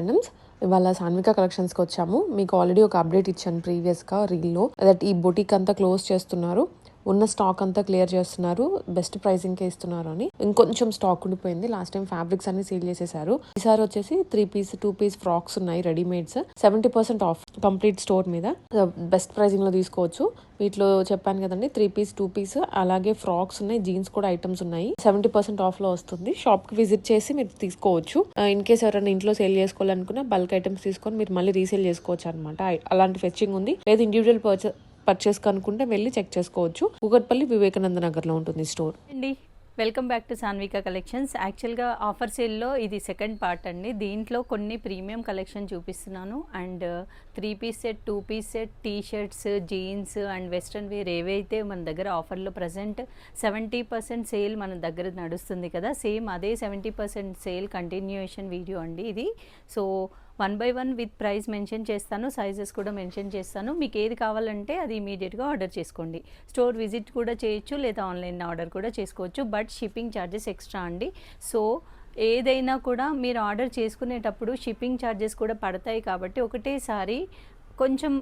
Denims. ఇవాళ సాన్విక కలెక్షన్స్కి వచ్చాము. మీకు ఆల్రెడీ ఒక అప్డేట్ ఇచ్చాను ప్రీవియస్గా రీల్లో దట్ ఈ బొటిక్ అంతా క్లోజ్ చేస్తున్నారు, ఉన్న స్టాక్ అంతా క్లియర్ చేస్తున్నారు, బెస్ట్ ప్రైసింగ్కే ఇస్తున్నారు అని. ఇంకొంచెం స్టాక్ ఉండిపోయింది. లాస్ట్ టైం ఫ్యాబ్రిక్స్ అన్ని సేల్ చేసేసారు. ఈసారి వచ్చేసి 3 పీస్ 2 పీస్ ఫ్రాక్స్ ఉన్నాయి రెడీమేడ్స్, 70% ఆఫ్ కంప్లీట్ స్టోర్ మీద. బెస్ట్ ప్రైసింగ్ లో తీసుకోవచ్చు. వీటిలో చెప్పాను కదండి 3 పీస్ 2 పీస్ అలాగే ఫ్రాక్స్ ఉన్నాయి, జీన్స్ కూడా ఐటమ్స్ ఉన్నాయి. 70% ఆఫ్ లో వస్తుంది. షాప్ కి విజిట్ చేసి మీరు తీసుకోవచ్చు. ఇన్ కేస్ ఎవరైనా ఇంట్లో సేల్ చేసుకోవాలనుకున్నా బల్క్ ఐటమ్స్ తీసుకొని మీరు మళ్ళీ రీసేల్ చేసుకోవచ్చు అనమాట. అలాంటి ఫెచ్చింగ్ ఉంది. లేదు ఇండివిజువల్ పర్చేస్ కనుకుంటే వెళ్ళి చెక్ చేసుకోవచ్చు. కూకట్పల్లి వివేకానంద నగర్ లో ఉంటుంది స్టోర్ అండి. Welcome back to Sanvika collections. యాక్చువల్గా ఆఫర్ సేల్లో ఇది సెకండ్ పార్ట్ అండి. దీంట్లో కొన్ని ప్రీమియం కలెక్షన్ చూపిస్తున్నాను. And 3 piece set, 2 piece set, T shirts, jeans and western wear ఏవైతే మన దగ్గర ఆఫర్లో ప్రజెంట్ 70% సేల్ మన దగ్గర నడుస్తుంది కదా, సేమ్ అదే 70% సేల్ కంటిన్యూయేషన్ వీడియో అండి ఇది. So 1 by 1 with price mention చేస్తాను, సైజెస్ కూడా మెన్షన్ చేస్తాను. మీకు ఏది కావాలంటే అది ఇమీడియట్గా ఆర్డర్ చేసుకోండి. స్టోర్ విజిట్ కూడా చేయొచ్చు లేదా ఆన్లైన్ ఆర్డర్ కూడా చేసుకోవచ్చు. బట్ షిప్పింగ్ ఛార్జెస్ ఎక్స్ట్రా అండి. సో ఏదైనా కూడా మీరు ఆర్డర్ చేసుకునేటప్పుడు షిప్పింగ్ ఛార్జెస్ కూడా పడతాయి కాబట్టి ఒకటేసారి కొంచెం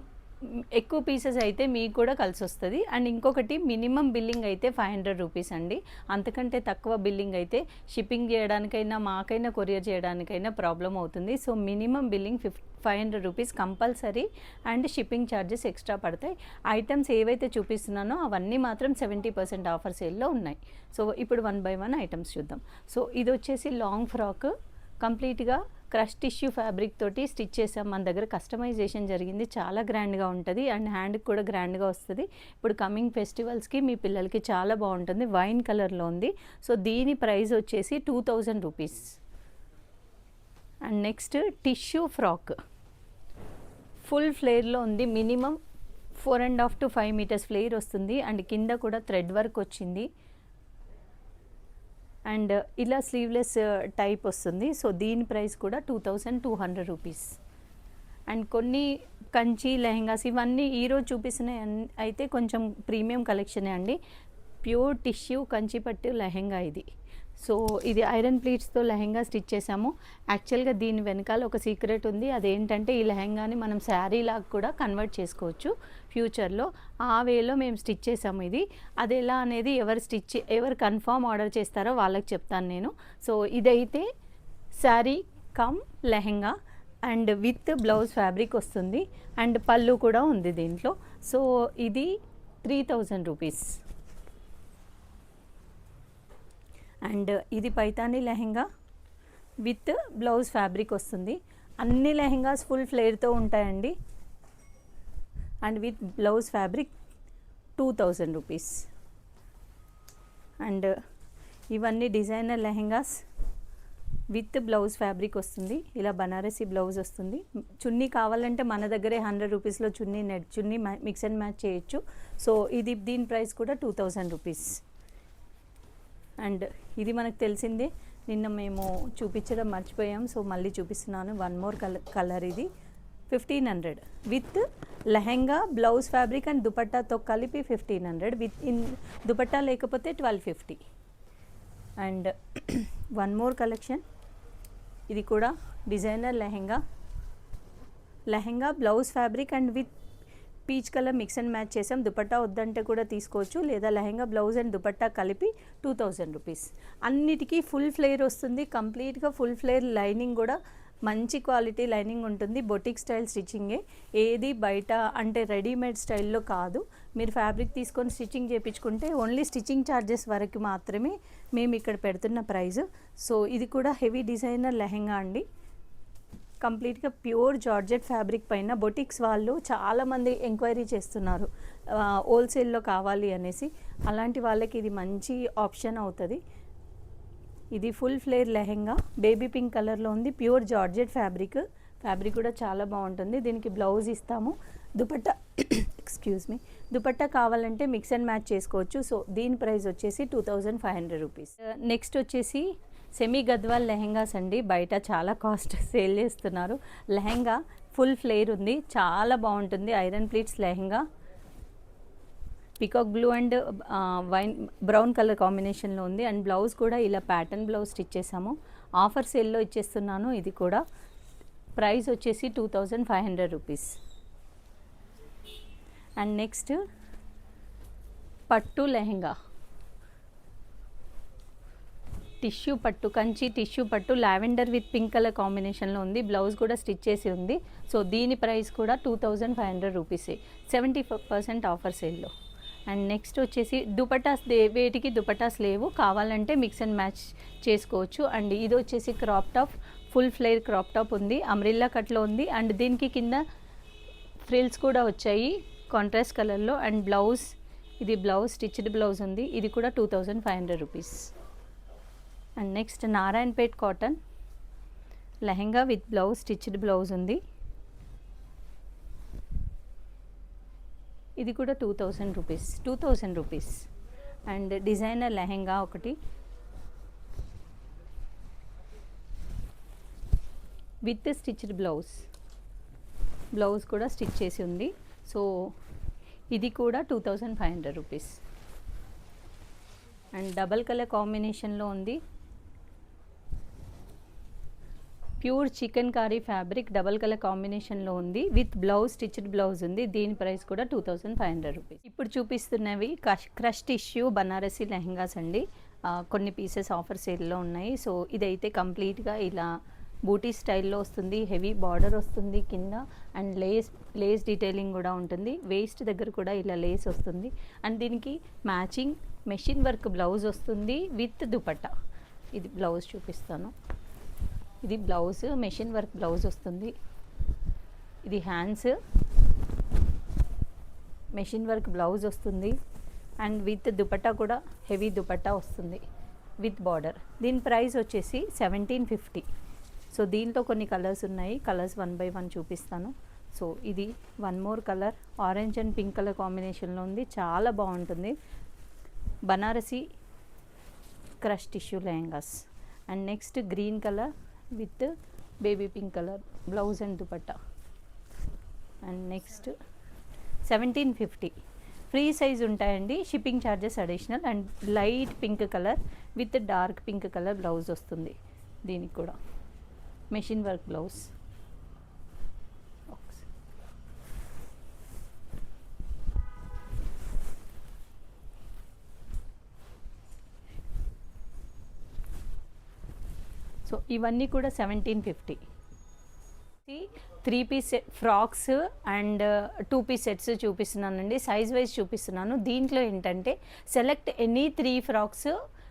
ఎక్కువ పీసెస్ అయితే మీకు కూడా కలిసి వస్తుంది. అండ్ ఇంకొకటి మినిమం బిల్లింగ్ అయితే 500 రూపీస్ అండి. అంతకంటే తక్కువ బిల్లింగ్ అయితే షిప్పింగ్ చేయడానికైనా మాకైనా కొరియర్ చేయడానికైనా ప్రాబ్లం అవుతుంది. So minimum billing 500 rupees compulsory. And shipping charges extra పడతాయి. ఐటమ్స్ ఏవైతే చూపిస్తున్నానో అవన్నీ మాత్రం 70% ఆఫర్ సేల్లో ఉన్నాయి. సో ఇప్పుడు 1 by 1 ఐటమ్స్ చూద్దాం. సో ఇది వచ్చేసి లాంగ్ ఫ్రాక్, కంప్లీట్గా క్రష్ టిష్యూ ఫ్యాబ్రిక్ తోటి స్టిచ్ చేసాం. మన దగ్గర కస్టమైజేషన్ జరిగింది, చాలా గ్రాండ్గా ఉంటుంది అండ్ హ్యాండ్కి కూడా గ్రాండ్గా వస్తుంది. ఇప్పుడు కమింగ్ ఫెస్టివల్స్కి మీ పిల్లలకి చాలా బాగుంటుంది. వైన్ కలర్లో ఉంది. సో దీని ప్రైస్ వచ్చేసి 2000 rupees. And next tissue frock full ఫ్లేర్లో ఉంది. మినిమం 4.5 to 5 మీటర్స్ ఫ్లేర్ వస్తుంది. అండ్ కింద కూడా థ్రెడ్ వర్క్ వచ్చింది. అండ్ ఇలా స్లీవ్లెస్ టైప్ వస్తుంది. సో దీని ప్రైస్ కూడా 2200 రూపీస్. అండ్ కొన్ని కంచి లెహెంగాస్ ఇవన్నీ ఈరోజు చూపిస్తున్నాయి అయితే కొంచెం ప్రీమియం కలెక్షనే అండి. ప్యూర్ టిష్యూ కంచిపట్టు లెహెంగా ఇది. సో ఇది ఐరన్ ప్లీట్స్తో లెహెంగా స్టిచ్ చేసాము. యాక్చువల్గా దీని వెనకాల ఒక సీక్రెట్ ఉంది. అదేంటంటే ఈ లెహెంగాని మనం శారీ లాగా కూడా కన్వర్ట్ చేసుకోవచ్చు ఫ్యూచర్లో. ఆ వేలో మేము స్టిచ్ చేసాము ఇది. అది ఎలా అనేది ఎవరు కన్ఫర్మ్ ఆర్డర్ చేస్తారో వాళ్ళకి చెప్తాను నేను. సో ఇదైతే sari come lehenga and with blouse fabric వస్తుంది. అండ్ పళ్ళు కూడా ఉంది దీంట్లో. సో ఇది 3000 రూపీస్. అండ్ ఇది Paithani lehenga with blouse fabric వస్తుంది. అన్ని లెహెంగాస్ ఫుల్ ఫ్లేర్తో ఉంటాయండి. And with blouse fabric 2000 rupees. And ఇవన్నీ designer lehengas with blouse fabric వస్తుంది. ఇలా బనారసీ బ్లౌజ్ వస్తుంది. చున్నీ కావాలంటే మన దగ్గరే 100 రూపీస్లో చున్నీ మిక్స్ అండ్ మ్యాచ్ చేయొచ్చు. సో దీని ప్రైస్ కూడా 2000 రూపీస్. అండ్ ఇది మనకు తెలిసిందే, నిన్న మేము చూపించడం మర్చిపోయాం. సో మళ్ళీ చూపిస్తున్నాను. 1 more కలర్. ఇది 1500 with lehenga blouse fabric and దుపట్టాతో కలిపి 1500. విత్ ఇన్ దుపట్టా లేకపోతే 1250. And 1 more collection. ఇది కూడా designer lehenga blouse fabric and with peach colour mix and match చేసాం. దుపట్టా వద్దంటే కూడా తీసుకోవచ్చు, లేదా లెహెంగా బ్లౌజ్ అండ్ దుపట్టా కలిపి 2000 రూపీస్. అన్నిటికీ ఫుల్ ఫ్లేర్ వస్తుంది. కంప్లీట్గా ఫుల్ ఫ్లేర్ లైనింగ్ కూడా మంచి క్వాలిటీ లైనింగ్ ఉంటుంది. బొటిక్ స్టైల్ స్టిచ్చింగే, ఏది బయట అంటే రెడీమేడ్ స్టైల్లో కాదు. మీరు ఫ్యాబ్రిక్ తీసుకొని స్టిచ్చింగ్ చేయించుకుంటే ఓన్లీ స్టిచ్చింగ్ ఛార్జెస్ వరకు మాత్రమే మేము ఇక్కడ పెడుతున్న ప్రైస్. సో ఇది కూడా హెవీ డిజైనర్ లెహెంగా అండి. కంప్లీట్గా ప్యూర్ జార్జెట్ ఫ్యాబ్రిక్ పైన బొటిక్స్ వాళ్ళు చాలామంది ఎంక్వైరీ చేస్తున్నారు హోల్సేల్లో కావాలి అనేసి. అలాంటి వాళ్ళకి ఇది మంచి ఆప్షన్ అవుతుంది. ఇది full flare lehenga baby pink కలర్లో ఉంది. ప్యూర్ జార్జెట్ ఫ్యాబ్రిక్ కూడా చాలా బాగుంటుంది. దీనికి బ్లౌజ్ ఇస్తాము. దుపట్టా దుపట్టా కావాలంటే మిక్స్ అండ్ మ్యాచ్ చేసుకోవచ్చు. సో దీని ప్రైస్ వచ్చేసి 2500 రూపీస్. నెక్స్ట్ వచ్చేసి సెమీ గద్వాల్ లెహెంగాస్ అండి. బయట చాలా కాస్ట్ సేల్ చేస్తున్నారు. లెహెంగా ఫుల్ ఫ్లేర్ ఉంది, చాలా బాగుంటుంది. Iron pleats lehenga peacock blue and brown colour కాంబినేషన్లో ఉంది. అండ్ బ్లౌజ్ కూడా ఇలా ప్యాటర్న్ బ్లౌజ్ స్టిచ్ చేసాము. ఆఫర్ సేల్లో ఇచ్చేస్తున్నాను. ఇది కూడా ప్రైస్ వచ్చేసి 2500 రూపీస్. అండ్ నెక్స్ట్ పట్టు లెహెంగా, టిష్యూ పట్టు, కంచి టిష్యూ పట్టు, లావెండర్ విత్ పింక్ కలర్ కాంబినేషన్లో ఉంది. బ్లౌజ్ కూడా స్టిచ్ చేసి ఉంది. సో దీని ప్రైస్ కూడా 2500 రూపీసే, 70% ఆఫర్ సేల్లో. అండ్ నెక్స్ట్ వచ్చేసి దుపటాస్, వేటికి దుపటాస్ లేవు, కావాలంటే మిక్స్ అండ్ మ్యాచ్ చేసుకోవచ్చు. అండ్ ఇది వచ్చేసి crop top, full flare crop top ఉంది, అమ్రిల్లా కట్లో ఉంది. అండ్ దీనికి కింద ఫ్రిల్స్ కూడా వచ్చాయి కాంట్రాస్ట్ కలర్లో. అండ్ బ్లౌజ్, ఇది బ్లౌజ్ స్టిచ్డ్ బ్లౌజ్ ఉంది, ఇది కూడా 2500 rupees. And next Narayanpet cotton lehenga with blouse, stitched blouse ఉంది, ఇది కూడా 2000 రూపీస్. అండ్ డిజైనర్ లెహెంగా ఒకటి విత్ స్టిచ్డ్ బ్లౌజ్, బ్లౌజ్ కూడా స్టిచ్ చేసి ఉంది. సో ఇది కూడా 2500 రూపీస్. అండ్ డబల్ కలర్ కాంబినేషన్లో ఉంది, pure chikankari fabric double colour కాంబినేషన్లో ఉంది, విత్ బ్లౌజ్ స్టిచ్డ్ బ్లౌజ్ ఉంది. దీని ప్రైస్ కూడా 2500 రూపీస్. ఇప్పుడు చూపిస్తున్నవి క్రష్ టిష్యూ బనారసి లెహెంగాస్ అండి. కొన్ని పీసెస్ ఆఫర్ సేల్లో ఉన్నాయి. సో ఇదైతే కంప్లీట్గా ఇలా బూటీ స్టైల్లో వస్తుంది, హెవీ బార్డర్ వస్తుంది కింద, అండ్ లేస్ డీటెయిలింగ్ కూడా ఉంటుంది. వేస్ట్ దగ్గర కూడా ఇలా లేస్ వస్తుంది. అండ్ దీనికి మ్యాచింగ్ మెషిన్ వర్క్ బ్లౌజ్ వస్తుంది విత్ దుపట్టా. ఇది బ్లౌజ్ చూపిస్తాను, ఇది బ్లౌజ్ మెషిన్ వర్క్ బ్లౌజ్ వస్తుంది. ఇది హ్యాండ్స్, మెషిన్ వర్క్ బ్లౌజ్ వస్తుంది. అండ్ విత్ దుపట్టా కూడా హెవీ దుపట్టా వస్తుంది విత్ బార్డర్. దీని ప్రైస్ వచ్చేసి 1750. సో దీంట్లో కొన్ని కలర్స్ ఉన్నాయి, కలర్స్ 1 by 1 చూపిస్తాను. సో ఇది one more colour, orange and pink colour కాంబినేషన్లో ఉంది, చాలా బాగుంటుంది. Banarasi crush tissue lehengas. And next green colour with baby pink colour blouse and dupatta. And next 1750. Free size ఉంటాయండి, shipping charges additional. And light pink colour with dark pink colour blouse వస్తుంది. దీనికి కూడా machine work blouse. So ఇవన్నీ కూడా 1750. 3 పీస్ frocks and 2 piece sets చూపిస్తున్నానండి, size wise చూపిస్తున్నాను. దీంట్లో ఏంటంటే select any 3 frocks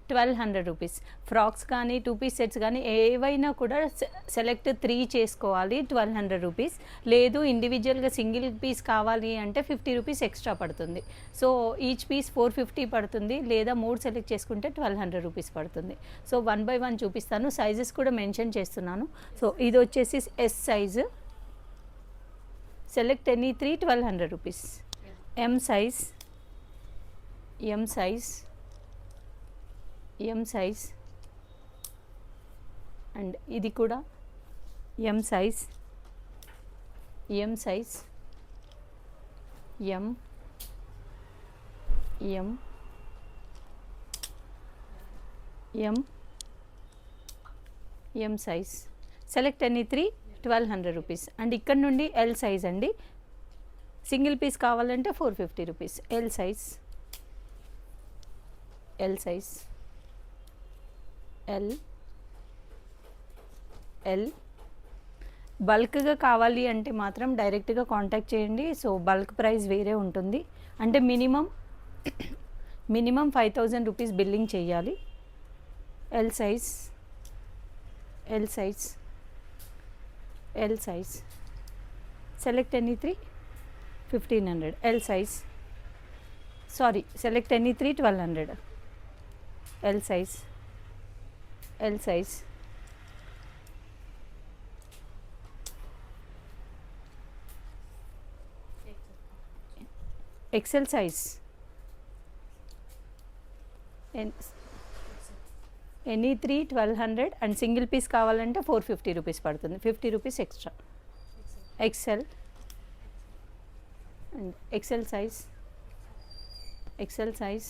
1200 rupees. Frocks కానీ 2 పీస్ సెట్స్ కానీ ఏవైనా కూడా సెలెక్ట్ 3 చేసుకోవాలి, 1200 రూపీస్. లేదు ఇండివిజువల్గా సింగిల్ పీస్ కావాలి అంటే 50 రూపీస్ ఎక్స్ట్రా పడుతుంది. సో ఈచ్ పీస్ 450 పడుతుంది, లేదా 3 సెలెక్ట్ చేసుకుంటే 1200 రూపీస్ పడుతుంది. సో 1 by 1 చూపిస్తాను, సైజెస్ కూడా మెన్షన్ చేస్తున్నాను. సో ఇది వచ్చేసి yes size, select any 3 1200 rupees. M size, and ఇది కూడా ఎం size, M size. Select any 3 1200 rupees. And ఇక్కడ నుండి ఎల్ సైజ్ అండి, సింగిల్ పీస్ కావాలంటే 450 రూపీస్. L size, L. బల్క్గా కావాలి అంటే మాత్రం డైరెక్ట్గా కాంటాక్ట్ చేయండి. సో బల్క్ ప్రైస్ వేరే ఉంటుంది, అంటే మినిమం 5000 రూపీస్ బిల్లింగ్ చేయాలి. L size, select any 3 1500. L size, select any 3 1200. L size, XL size, any 3 1200. And single piece కావాలంటే 450 రూపీస్ పడుతుంది, 50 rupees extra. XL and XL size, XL size,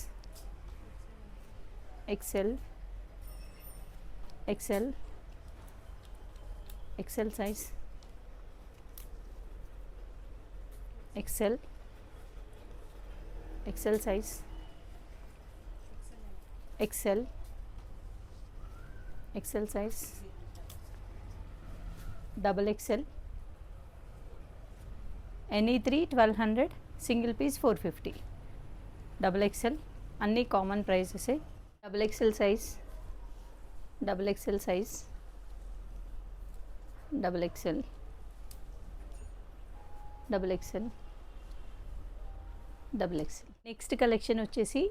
XL, XL size, XL, XL size, double XL, any 3 1200, single piece 450, double XL అన్నీ common ప్రైసెసే. Double XL size, double XL size, double XL, double XL, double XL. Next collection వచ్చేసి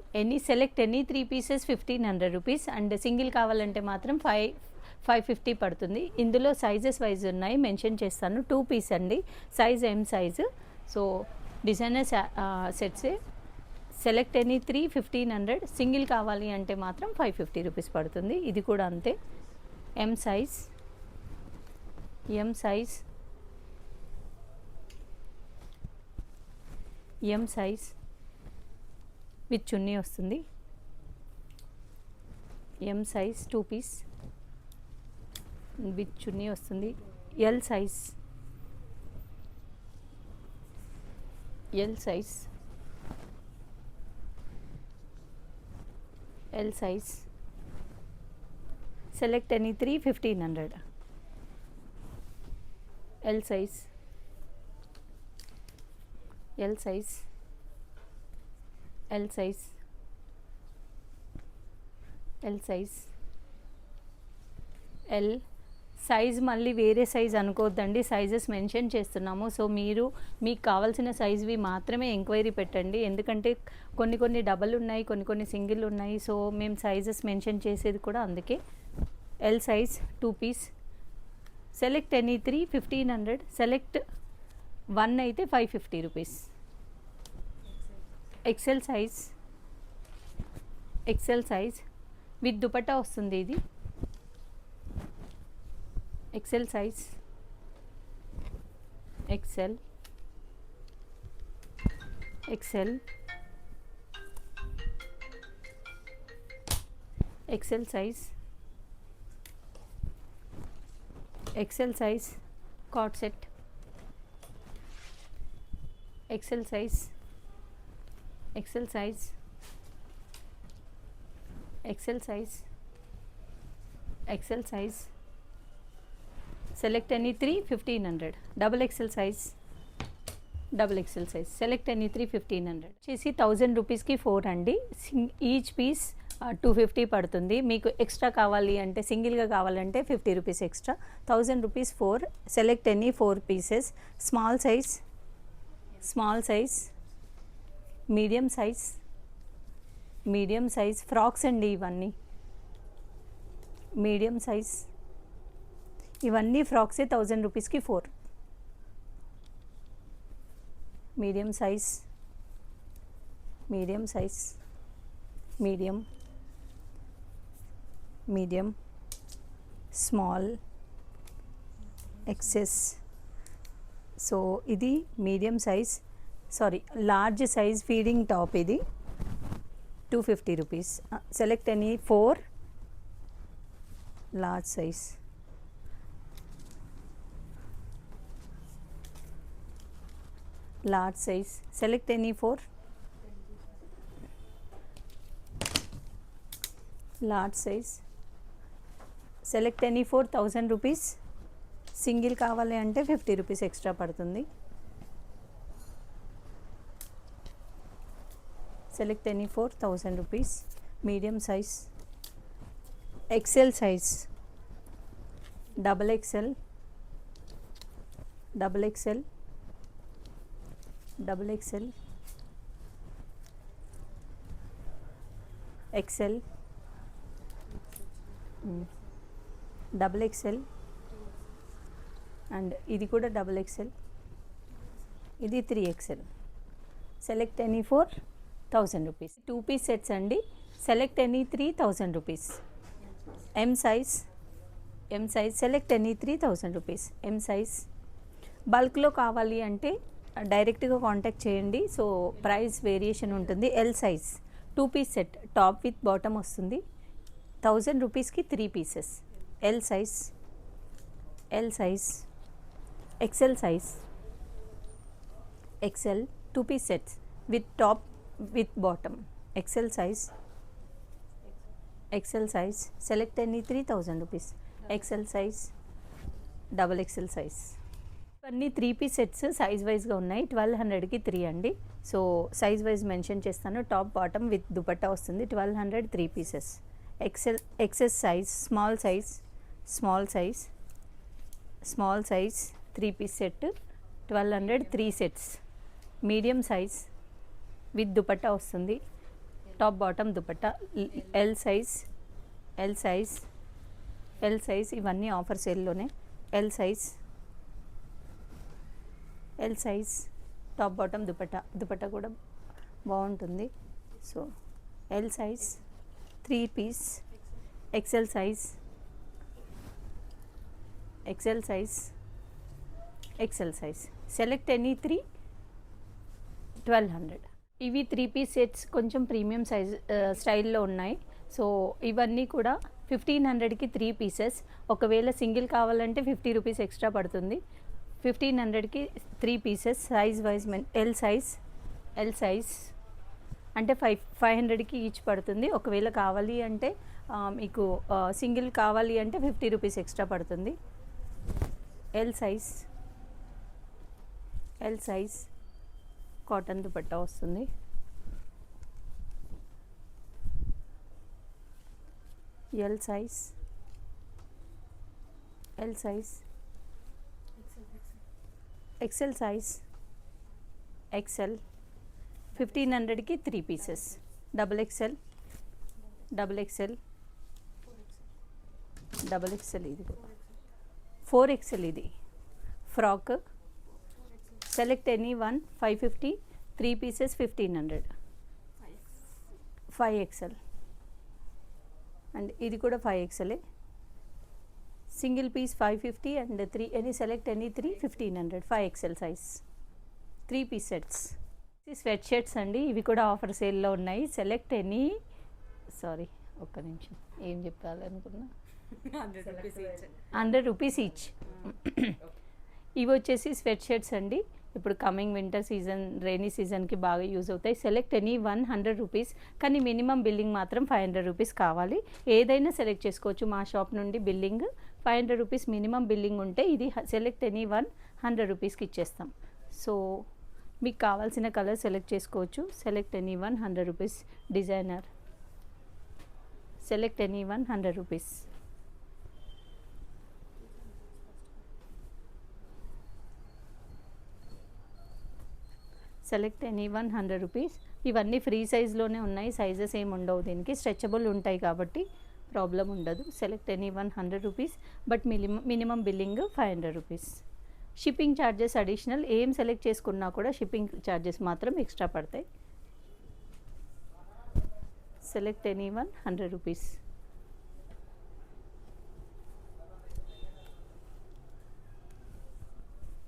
select any 3 pieces 1500 rupees and single కావాలంటే మాత్రం 550 పడుతుంది. ఇందులో sizes wise ఉన్నాయి, mention చేస్తాను. 2 piece అండి, size M size. So designer సెట్సే. సెలెక్ట్ ఎనీ 3 1500, సింగిల్ కావాలి అంటే మాత్రం 550 రూపీస్ పడుతుంది. ఇది కూడా అంతే. M size, M size, M size with chunni వస్తుంది. M size 2 piece with chunni వస్తుంది. L size, L size, L size. Select any 3 1500, L size, L size, L size, L size, L size. మళ్ళీ వేరే సైజ్ అనుకోవద్దండి, sizes mention చేస్తున్నాము. So మీరు మీకు కావాల్సిన సైజ్వి మాత్రమే ఎంక్వైరీ పెట్టండి, ఎందుకంటే కొన్ని డబల్ ఉన్నాయి, కొన్ని సింగిల్ ఉన్నాయి. సో మేము సైజెస్ మెన్షన్ చేసేది కూడా అందుకే. L size 2 piece. Select any 3 1500, select 1 అయితే 550 rupees. XL size, XL size with dupatta వస్తుంది ఇది. XL size, XL, XL, XL size, XL size coord set, XL size, XL size, XL size, XL size. Select any 3 1500, double XL size, double XL size. Select any 3 1500 చేసి 1000 రూపీస్కి 4 అండి. Each piece 250 పడుతుంది. మీకు extra కావాలి అంటే, సింగిల్గా కావాలంటే 50 rupees extra. 1000 rupees 4. Select any 4 pieces. Small size, small size, medium size, medium size. Frocks అండి ఇవన్నీ, మీడియం సైజ్. ఇవన్నీ ఫ్రాక్సే. 1000 రూపీస్కి 4. Medium size, medium size, medium, medium, small, XS. So ఇది medium size, sorry large size feeding top. ఇది 250 rupees. Select any 4 large size. large size. Select any 4 large size. Select any 4 1000 rupees. Single కావాలి అంటే 50 rupees extra పడుతుంది. Select any 4 1000 rupees. Medium size, XL size, double XL, double XL, double XL, XL, double XL and ఇది కూడా double XL, ఇది 3XL. Select any 4 1000 rupees. 2 piece sets అండి. Select any 3000 rupees. M size, M size. Select any 3000 rupees. M size. బల్క్లో కావాలి అంటే డైరెక్ట్గా contact చేయండి. So price variation ఉంటుంది. L size 2 piece set, top with bottom వస్తుంది. 1000 రూపీస్కి 3 pieces. L size, L size, XL size, XL 2-piece sets with top with bottom. XL size, select any 3000 rupees. XL size, double XL size. ఇవన్నీ 3-piece sets size వైజ్గా ఉన్నాయి. 1200కి 3 అండి. So size wise mention చేస్తాను. Top bottom with dupatta వస్తుంది. 1200 3 pieces. XS size, small size 3-piece set 1200 3 sets. Medium size with dupatta వస్తుంది. Top bottom dupatta. L size ఇవన్నీ offer సేల్లోనే. L size top bottom dupatta కూడా బాగుంటుంది. So L size 3-piece. XL size select any 3 1200. ఇవి 3-piece sets కొంచెం premium size స్టైల్లో ఉన్నాయి. So ఇవన్నీ కూడా 1500కి 3 పీసెస్. ఒకవేళ సింగిల్ కావాలంటే 50 రూపీస్ ఎక్స్ట్రా పడుతుంది. 1500కి 3 pieces. Size wise L size అంటే 500కి ఈచ్ పడుతుంది. ఒకవేళ కావాలి అంటే మీకు సింగిల్ కావాలి అంటే 50 రూపీస్ ఎక్స్ట్రా పడుతుంది. ఎల్ సైజ్ కాటన్ దుపట్టా వస్తుంది. ఎల్ సైజ్ ఎక్సెల్ సైజ్ 1500కి 3 పీసెస్. డబుల్ ఎక్సెల్ ఇది 4XL ఇది frock. Select any 1 550 3 pieces 1500. 5XL and ఇది కూడా 5XL. Single piece 550 and 3 select any 3 1500. 5XL size 3-piece sets. Sweatshirts అండి. ఇవి కూడా ఆఫర్ సేల్లో ఉన్నాయి. సెలెక్ట్ ఎనీ ఒక్క నిమిషం ఏం చెప్పాలనుకున్నా. 100 రూపీస్ ఈచ్. ఇవి వచ్చేసి స్వెట్ షర్ట్స్ అండి. ఇప్పుడు కమింగ్ వింటర్ సీజన్, రైనీ సీజన్కి బాగా యూజ్ అవుతాయి. Select any 100 rupees. కానీ మినిమం బిల్లింగ్ మాత్రం 500 రూపీస్ కావాలి. ఏదైనా సెలెక్ట్ చేసుకోవచ్చు. మా షాప్ నుండి బిల్లింగ్ 500 రూపీస్ మినిమం బిల్లింగ్ ఉంటే ఇది సెలెక్ట్ ఎనీ 100 రూపీస్కి ఇచ్చేస్తాం. సో మీకు కావాల్సిన కలర్ సెలెక్ట్ చేసుకోవచ్చు. Select any 100 rupees. Designer select any 100 rupees. Select any 100 rupees. ఇవన్నీ ఫ్రీ సైజ్లోనే ఉన్నాయి. సైజెస్ ఏమి ఉండవు దీనికి. స్ట్రెచబుల్ ఉంటాయి కాబట్టి ప్రాబ్లం ఉండదు. Select any 100 rupees. But minimum billing 500 rupees. Shipping charges additional. ఏం సెలెక్ట్ చేసుకున్నా కూడా షిప్పింగ్ ఛార్జెస్ మాత్రం ఎక్స్ట్రా పడతాయి. Select any 100 rupees.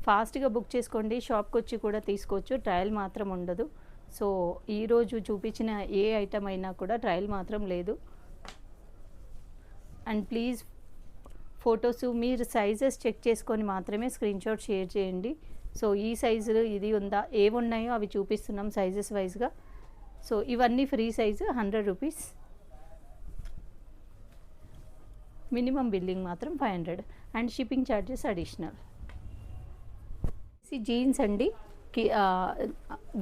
ఫాస్ట్గా బుక్ చేసుకోండి. షాప్కి వచ్చి కూడా తీసుకోవచ్చు. ట్రయల్ మాత్రం ఉండదు. సో ఈరోజు చూపించిన ఏ ఐటమ్ అయినా కూడా ట్రయల్ మాత్రం లేదు. అండ్ ప్లీజ్ ఫొటోస్ మీరు సైజెస్ చెక్ చేసుకొని మాత్రమే స్క్రీన్ షాట్ షేర్ చేయండి. సో ఈ సైజులు ఇది ఉందా, ఏవి ఉన్నాయో అవి చూపిస్తున్నాం సైజెస్ వైజ్గా. సో ఇవన్నీ free size 100 rupees. Minimum billing మాత్రం 500 and shipping charges additional. Jeans అండి.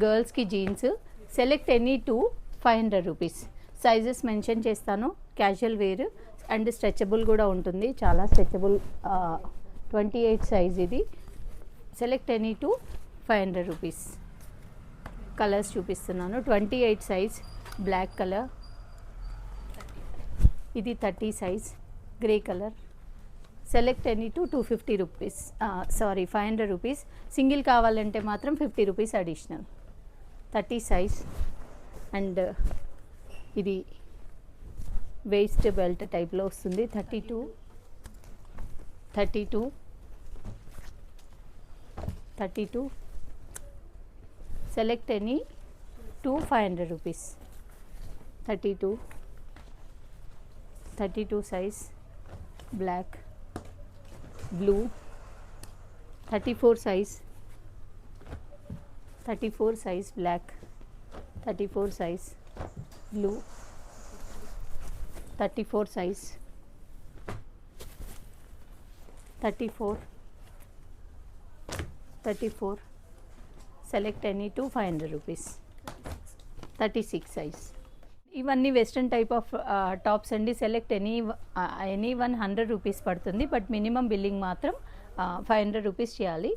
గర్ల్స్కి jeans. Select any 2 500 rupees. Sizes mention చేస్తాను. క్యాజువల్ వేర్ అండ్ స్ట్రెచబుల్ కూడా ఉంటుంది. చాలా స్ట్రెచబుల్. 28 సైజ్ ఇది. సెలెక్ట్ ఎనీ 2 500 రూపీస్. కలర్స్ చూపిస్తున్నాను. 28 సైజ్ బ్లాక్ కలర్. ఇది 30 size grey colour. Select any 250 rupees. 500 rupees. Single కావాలంటే మాత్రం 50 రూపీస్ అడిషనల్. 30 సైజ్ అండ్ ఇది వేస్ట్ బెల్ట్ టైప్లో వస్తుంది. 32 select any 2 500 rupees. 32 size black blue. 34 size 34 size black, 34 size blue, 34 size, 34, 34, select any to 500 rupees, 36 size. ఇవన్నీ western type of tops అండి. Select any 100 rupees పడుతుంది, but minimum billing మాత్రం 500 rupees చేయాలి.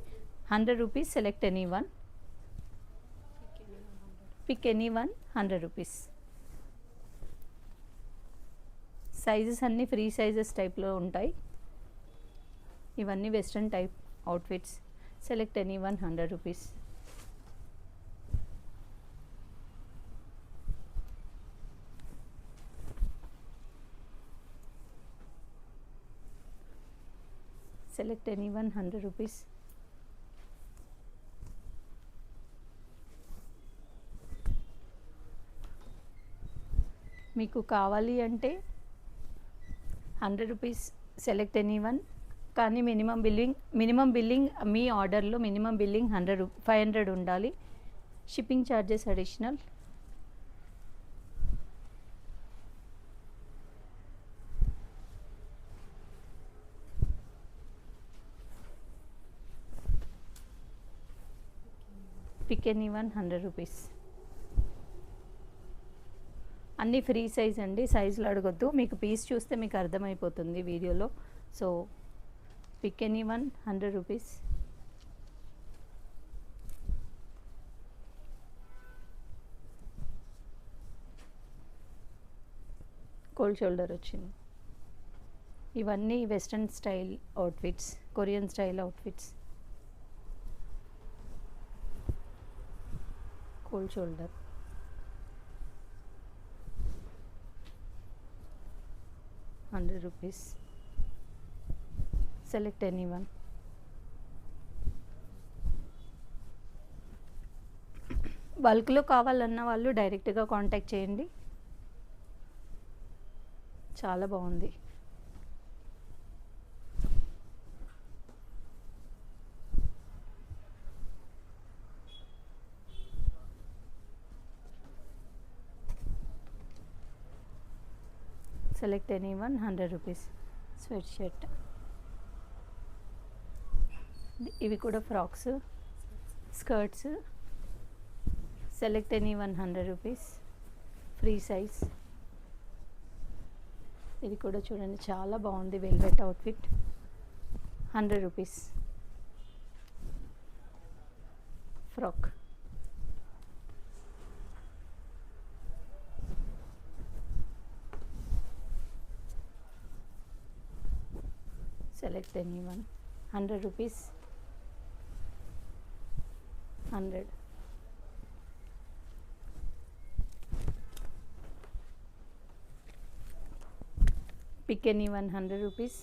100 rupees, select any one, pick any one, 100 rupees. Sizes అన్నీ free sizes టైప్లో ఉంటాయి. ఇవన్నీ western type outfits. Select any one, 100 rupees. Select any one, 100 rupees. మీకు కావాలి అంటే 100 రూపీస్, సెలెక్ట్ ఎనీ వన్. కానీ మినిమం బిల్లింగ్ మీ ఆర్డర్లో మినిమం బిల్లింగ్ 500 ఉండాలి. Shipping charges additional. Pick any one, 100 rupees. అన్నీ ఫ్రీ సైజ్ అండి, సైజులు అడగొద్దు. మీకు పీస్ చూస్తే మీకు అర్థమైపోతుంది వీడియోలో. So pick any one, 100 rupees. Cold shoulder వచ్చింది. ఇవన్నీ western style outfits, Korean style outfits. Cold shoulder, ₹100. Select any one. బల్క్లో కావాలన్న వాళ్ళు డైరెక్ట్గా కాంటాక్ట్ చేయండి. చాలా బాగుంది. Select any one, 100 rupees. Sweat shirt. ఇవి కూడా frocks, skirts. Select any one, 100 rupees. Free size. ఇది కూడా చూడండి, చాలా బాగుంది. Velvet outfit, 100 rupees. Frock. Select any one, 100 rupees. 100. Pick any one, 100 rupees.